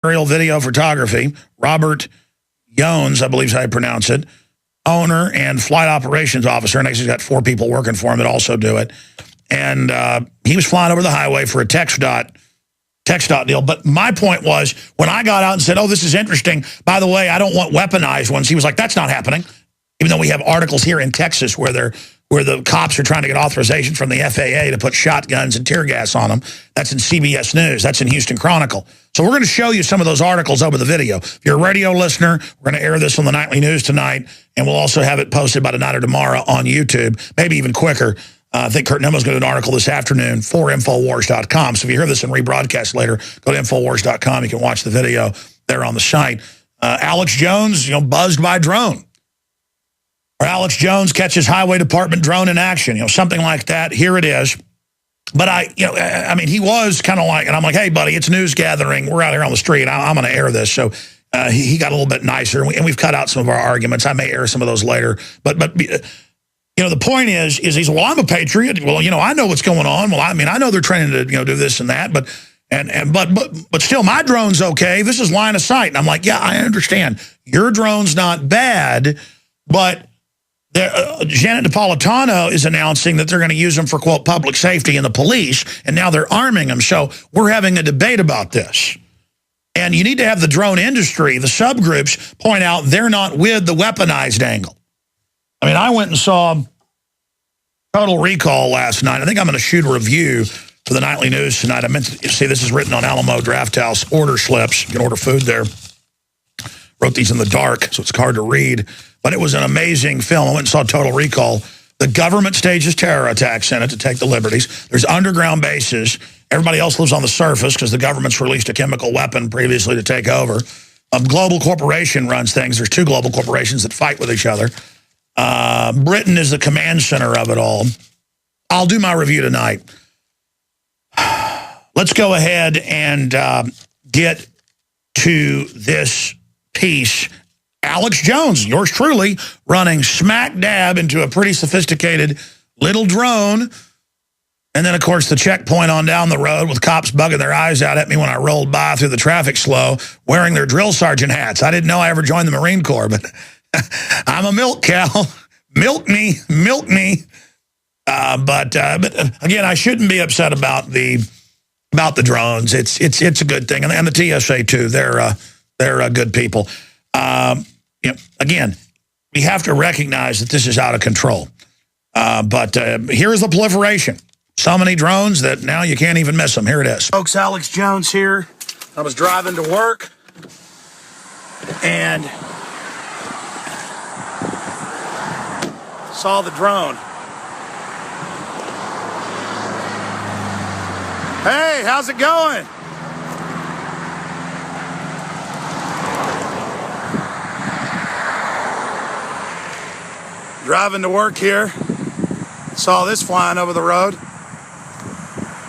aerial video photography. Robert Jones, I believe is how you pronounce it, owner and flight operations officer. And he's got 4 people working for him that also do it. And he was flying over the highway for a text dot deal. But my point was, when I got out and said, oh, this is interesting, by the way, I don't want weaponized ones, he was like, that's not happening. Even though we have articles here in Texas where the cops are trying to get authorization from the FAA to put shotguns and tear gas on them. That's in CBS News. That's in Houston Chronicle. So we're going to show you some of those articles over the video. If you're a radio listener, we're going to air this on the nightly news tonight, and we'll also have it posted by tonight or tomorrow on YouTube, maybe even quicker. I think Kurt Nimmo's going to do an article this afternoon for Infowars.com. So if you hear this in rebroadcast later, go to Infowars.com. You can watch the video there on the site. Alex Jones, buzzed by drone. Or Alex Jones catches Highway Department drone in action, something like that. Here it is. But I mean, he was kind of like, and I'm like, hey, buddy, it's news gathering. We're out here on the street. I'm going to air this. So he got a little bit nicer, and we've cut out some of our arguments. I may air some of those later. But the point is he's, well, I'm a patriot. Well, I know what's going on. Well, I mean, I know they're trying to, do this and that, but still, my drone's okay. This is line of sight. And I'm like, yeah, I understand. Your drone's not bad, but Janet Napolitano is announcing that they're going to use them for, quote, public safety and the police, and now they're arming them. So we're having a debate about this. And you need to have the drone industry, the subgroups, point out they're not with the weaponized angle. I mean, I went and saw Total Recall last night. I think I'm going to shoot a review for the nightly news tonight. I meant to see, this is written on Alamo Draft House order slips. You can order food there. Wrote these in the dark, so it's hard to read. But it was an amazing film. I went and saw Total Recall. The government stages terror attacks in it to take the liberties. There's underground bases. Everybody else lives on the surface because the government's released a chemical weapon previously to take over. A global corporation runs things. There's 2 global corporations that fight with each other. Britain is the command center of it all. I'll do my review tonight. Let's go ahead and get to this piece. Alex Jones, yours truly, running smack dab into a pretty sophisticated little drone. And then, of course, the checkpoint on down the road with cops bugging their eyes out at me when I rolled by through the traffic slow, wearing their drill sergeant hats. I didn't know I ever joined the Marine Corps, but I'm a milk cow. Milk me, milk me. But again, I shouldn't be upset about the drones. It's a good thing, and the TSA too. They're good people. Again, we have to recognize that this is out of control. But here's the proliferation. So many drones that now you can't even miss them. Here it is. Folks, Alex Jones here. I was driving to work, and saw the drone. Hey, how's it going? Driving to work here, saw this flying over the road.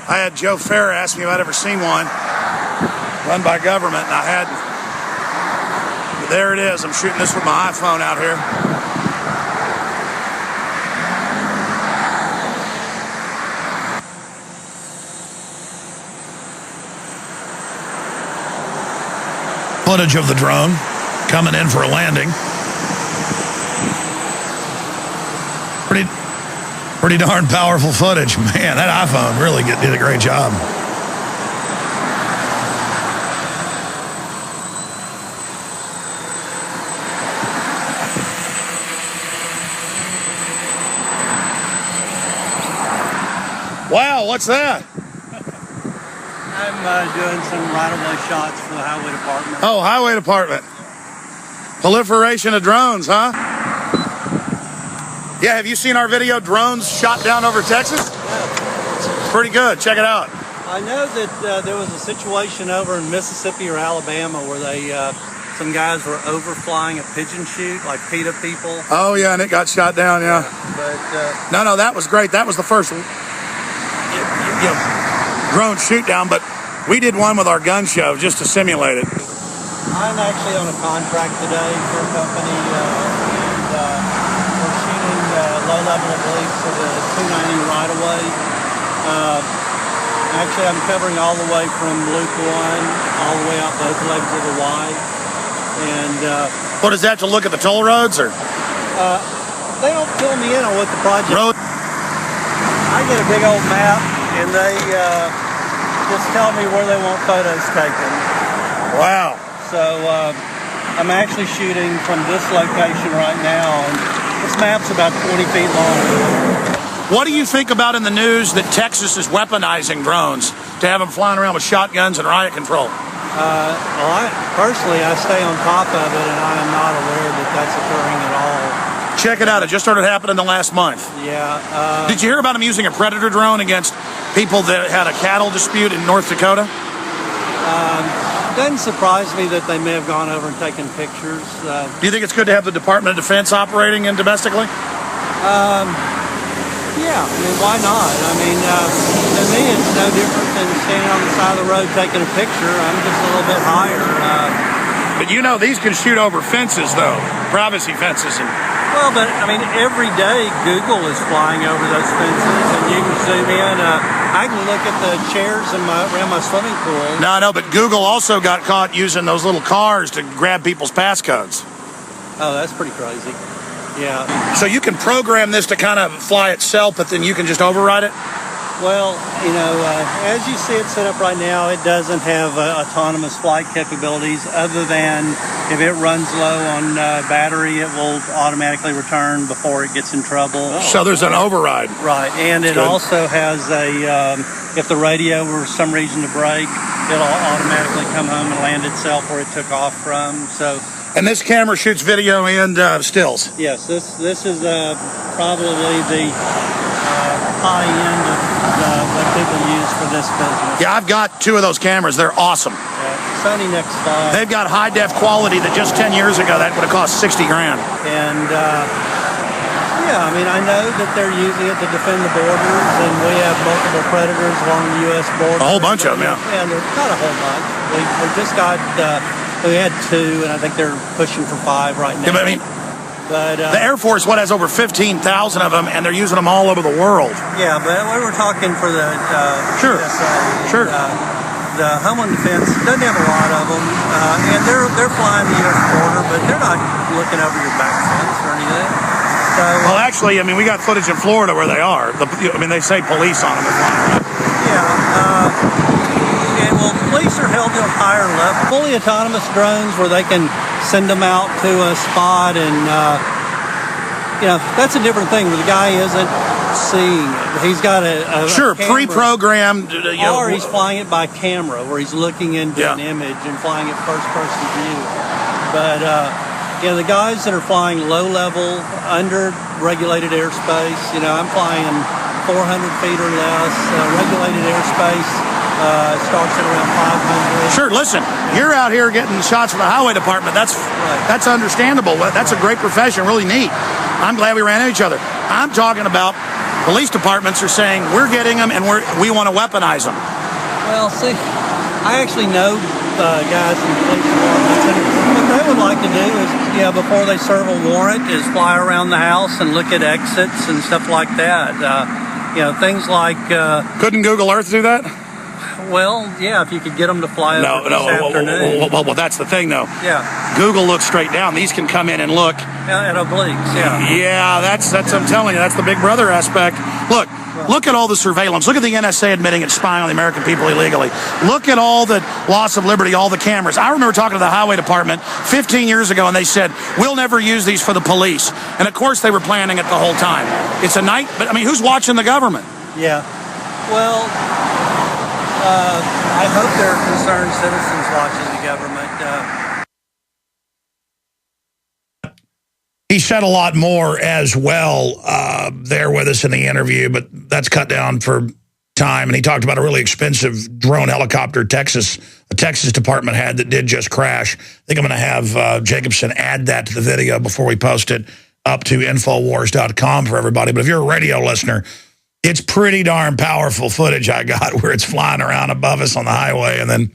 I had Joe Farah ask me if I'd ever seen one run by government, and I hadn't. But there it is. I'm shooting this with my iPhone out here. Footage of the drone coming in for a landing. Pretty darn powerful footage. Man, that iPhone really did a great job. Wow, what's that? I'm doing some right-of-way shots for the Highway Department. Oh, Highway Department. Proliferation of drones, huh? Yeah, have you seen our video, drones shot down over Texas? Yeah. Pretty good. Check it out. I know that there was a situation over in Mississippi or Alabama where some guys were overflying a pigeon chute, like PETA people. Oh, yeah, and it got shot down, yeah. But No, that was great. That was the first drone shoot down, but we did one with our gun show just to simulate it. I'm actually on a contract today for a company, and we're shooting low-level obliques for the 290 right-of-way. Actually, I'm covering all the way from Loop 1, all the way out both legs of the Y. And what is that, to look at the toll roads, or? They don't fill me in on what the project Road. I get a big old map, and they just tell me where they want photos taken. Wow. So I'm actually shooting from this location right now, and this map's about 20 feet long. What do you think about in the news that Texas is weaponizing drones to have them flying around with shotguns and riot control? Well, I stay on top of it, and I am not aware that that's occurring at all. Check it out. It just started happening the last month. Yeah. Did you hear about them using a Predator drone against people that had a cattle dispute in North Dakota? Doesn't surprise me that they may have gone over and taken pictures. Do you think it's good to have the Department of Defense operating in domestically? Yeah, I mean, why not? I mean, to me, it's no different than standing on the side of the road taking a picture. I'm just a little bit higher. But you know, these can shoot over fences, though, privacy fences. Well, but, I mean, every day Google is flying over those fences, and you can zoom in. I can look at the chairs around my swimming pool. No, I know, but Google also got caught using those little cars to grab people's passcodes. Oh, that's pretty crazy. Yeah. So you can program this to kind of fly itself, but then you can just override it? Well, you know, as you see it set up right now, it doesn't have autonomous flight capabilities other than if it runs low on battery, it will automatically return before it gets in trouble. So there's an override. Right, and it also has a, if the radio were for some reason to break, it'll automatically come home and land itself where it took off from. So. And this camera shoots video and stills? Yes, this is probably the high end of what people use for this business. Yeah, I've got two of those cameras. They're awesome. Sony Next 5. They've got high def quality that just 10 years ago that would have cost 60 grand. And yeah, I mean, I know that they're using it to defend the borders, and we have multiple predators along the U.S. border. A whole bunch of them, yeah. Yeah, there's not a whole bunch. We just got. We had 2, and I think they're pushing for 5 right now. Yeah, but I mean, the Air Force, has over 15,000 of them, and they're using them all over the world. Yeah, but we were talking for the Sure. USA. Sure. The Homeland Defense doesn't have a lot of them, and they're flying the U.S. border, but they're not looking over your back fence or anything. So, well, actually, I mean, we got footage in Florida where they are. They say police on them. Yeah. And well, police are held to a higher level. Fully autonomous drones where they can send them out to a spot, and that's a different thing. Where the guy isn't seeing it. He's got a pre-programmed. Or he's flying it by camera, where he's looking into an image and flying it first-person view. But the guys that are flying low-level, under regulated airspace. I'm flying 400 feet or less, regulated airspace. Starts at around 500. Sure, listen, you're out here getting shots from the highway department. That's understandable. That's a great profession, really neat. I'm glad we ran into each other. I'm talking about police departments are saying we're getting them and we want to weaponize them. Well, see, I actually know guys in the police departments, and what they would like to do is, before they serve a warrant, is fly around the house and look at exits and stuff like that. Things like... Couldn't Google Earth do that? Well, yeah, if you could get them to fly over this afternoon. Well, that's the thing, though. Yeah. Google looks straight down. These can come in and look. At obliques, yeah. Yeah, that's I'm telling you, that's the Big Brother aspect. Look at all the surveillance. Look at the NSA admitting it's spying on the American people illegally. Look at all the loss of liberty, all the cameras. I remember talking to the highway department 15 years ago, and they said, we'll never use these for the police. And, of course, they were planning it the whole time. It's a night, but, I mean, who's watching the government? Yeah. Well... I hope there are concerned citizens watching the government. He said a lot more as well there with us in the interview, but that's cut down for time. And he talked about a really expensive drone helicopter a Texas department had that did just crash. I think I'm going to have Jacobson add that to the video before we post it up to Infowars.com for everybody. But if you're a radio listener, it's pretty darn powerful footage I got where it's flying around above us on the highway and then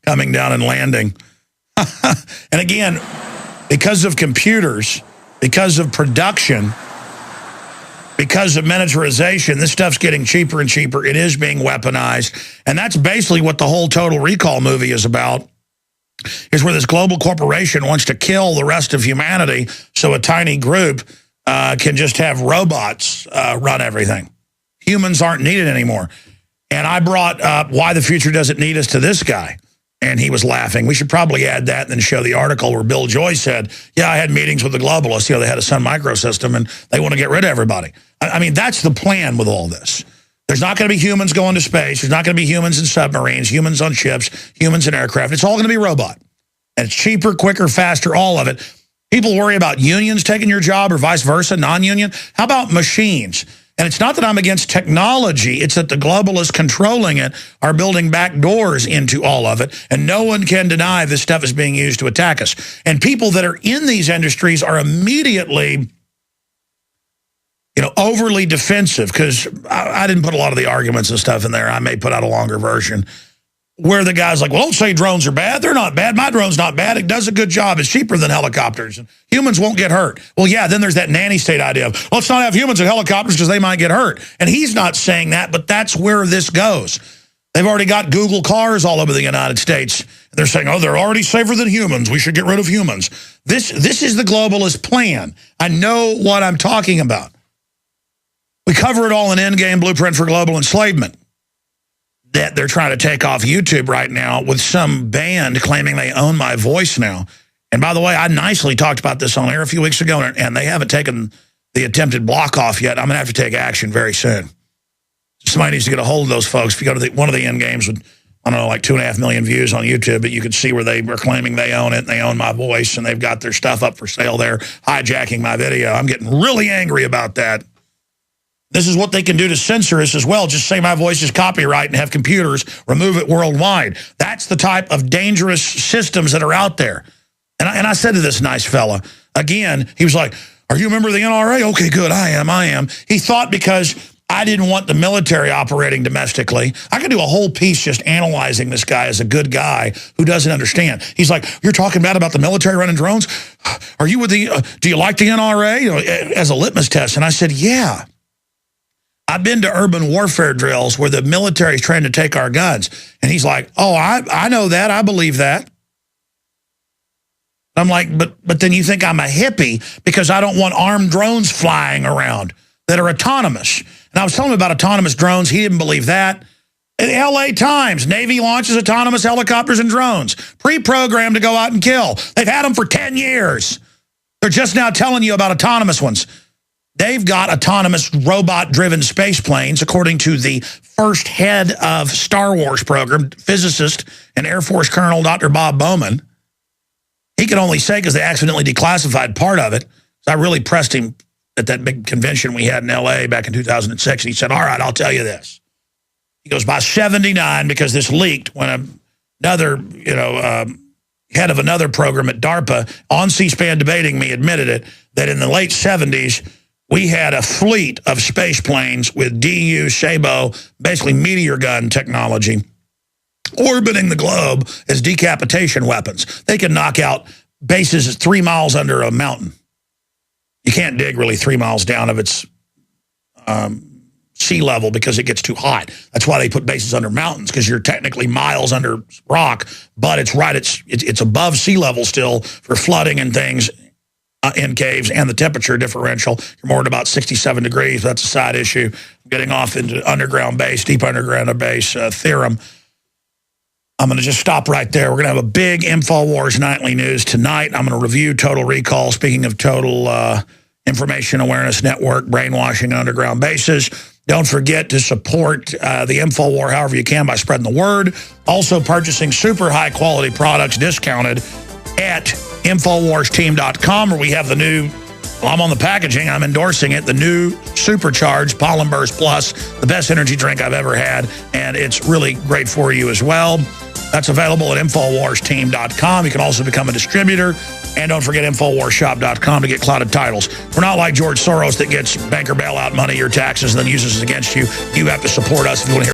coming down and landing. And again, because of computers, because of production, because of miniaturization, this stuff's getting cheaper and cheaper. It is being weaponized. And that's basically what the whole Total Recall movie is about, is where this global corporation wants to kill the rest of humanity so a tiny group can just have robots run everything. Humans aren't needed anymore. And I brought up Why the Future Doesn't Need Us to this guy. And he was laughing. We should probably add that and then show the article where Bill Joy said, yeah, I had meetings with the globalists. You know, they had a Sun Microsystem, and they want to get rid of everybody. I mean, that's the plan with all this. There's not going to be humans going to space. There's not going to be humans in submarines, humans on ships, humans in aircraft. It's all going to be robot. And it's cheaper, quicker, faster, all of it. People worry about unions taking your job or vice versa, non-union. How about machines? And it's not that I'm against technology. It's that the globalists controlling it are building back doors into all of it. And no one can deny this stuff is being used to attack us. And people that are in these industries are immediately, you know, overly defensive, because I didn't put a lot of the arguments and stuff in there. I may put out a longer version where the guy's like, well, don't say drones are bad. They're not bad. My drone's not bad. It does a good job. It's cheaper than helicopters. And humans won't get hurt. Well, yeah, then there's that nanny state idea of, let's not have humans in helicopters because they might get hurt. And he's not saying that, but that's where this goes. They've already got Google cars all over the United States. They're saying, oh, they're already safer than humans. We should get rid of humans. This is the globalist plan. I know what I'm talking about. We cover it all in Endgame Blueprint for Global Enslavement, that they're trying to take off YouTube right now with some band claiming they own my voice now. And by the way, I nicely talked about this on air a few weeks ago, and they haven't taken the attempted block off yet. I'm going to have to take action very soon. Somebody needs to get a hold of those folks. If you go to one of the end games with, I don't know, like 2.5 million views on YouTube, but you can see where they were claiming they own it, and they own my voice, and they've got their stuff up for sale there, hijacking my video. I'm getting really angry about that. This is what they can do to censor us as well. Just say my voice is copyright and have computers remove it worldwide. That's the type of dangerous systems that are out there. And I said to this nice fella, again, he was like, are you a member of the NRA? Okay, good, I am. He thought because I didn't want the military operating domestically, I could do a whole piece just analyzing this guy as a good guy who doesn't understand. He's like, you're talking bad about the military running drones? Are you with the, do you like the NRA? You know, as a litmus test. And I said, yeah. I've been to urban warfare drills where the military is trying to take our guns. And he's like, oh, I know that. I believe that. I'm like, but then you think I'm a hippie because I don't want armed drones flying around that are autonomous. And I was telling him about autonomous drones. He didn't believe that. In LA Times, Navy launches autonomous helicopters and drones, pre-programmed to go out and kill. They've had them for 10 years. They're just now telling you about autonomous ones. They've got autonomous robot-driven space planes, according to the first head of Star Wars program, physicist and Air Force Colonel Dr. Bob Bowman. He could only say because they accidentally declassified part of it. So I really pressed him at that big convention we had in L.A. back in 2006. And he said, all right, I'll tell you this. He goes, by 79, because this leaked when another, head of another program at DARPA on C-SPAN debating me admitted it, that in the late 70s, we had a fleet of space planes with DU, Shabo, basically meteor gun technology, orbiting the globe as decapitation weapons. They can knock out bases 3 miles under a mountain. You can't dig really 3 miles down of its sea level because it gets too hot. That's why they put bases under mountains, because you're technically miles under rock, but it's above sea level still for flooding and things. In caves, and the temperature differential, you're more at about 67 degrees. That's a side issue. Getting off into underground base, deep underground base theorem. I'm going to just stop right there. We're going to have a big Infowars Nightly News tonight. I'm going to review Total Recall. Speaking of Total Information Awareness Network, brainwashing underground bases. Don't forget to support the Infowar however you can by spreading the word. Also purchasing super high quality products discounted at InfowarsTeam.com, where we have the new, well, I'm on the packaging, I'm endorsing it, the new Supercharged Pollen Burst Plus, the best energy drink I've ever had, and it's really great for you as well. That's available at InfowarsTeam.com. You can also become a distributor, and don't forget InfowarsShop.com to get clouded titles. We're not like George Soros that gets banker bailout money or taxes and then uses it against you. You have to support us if you want to hear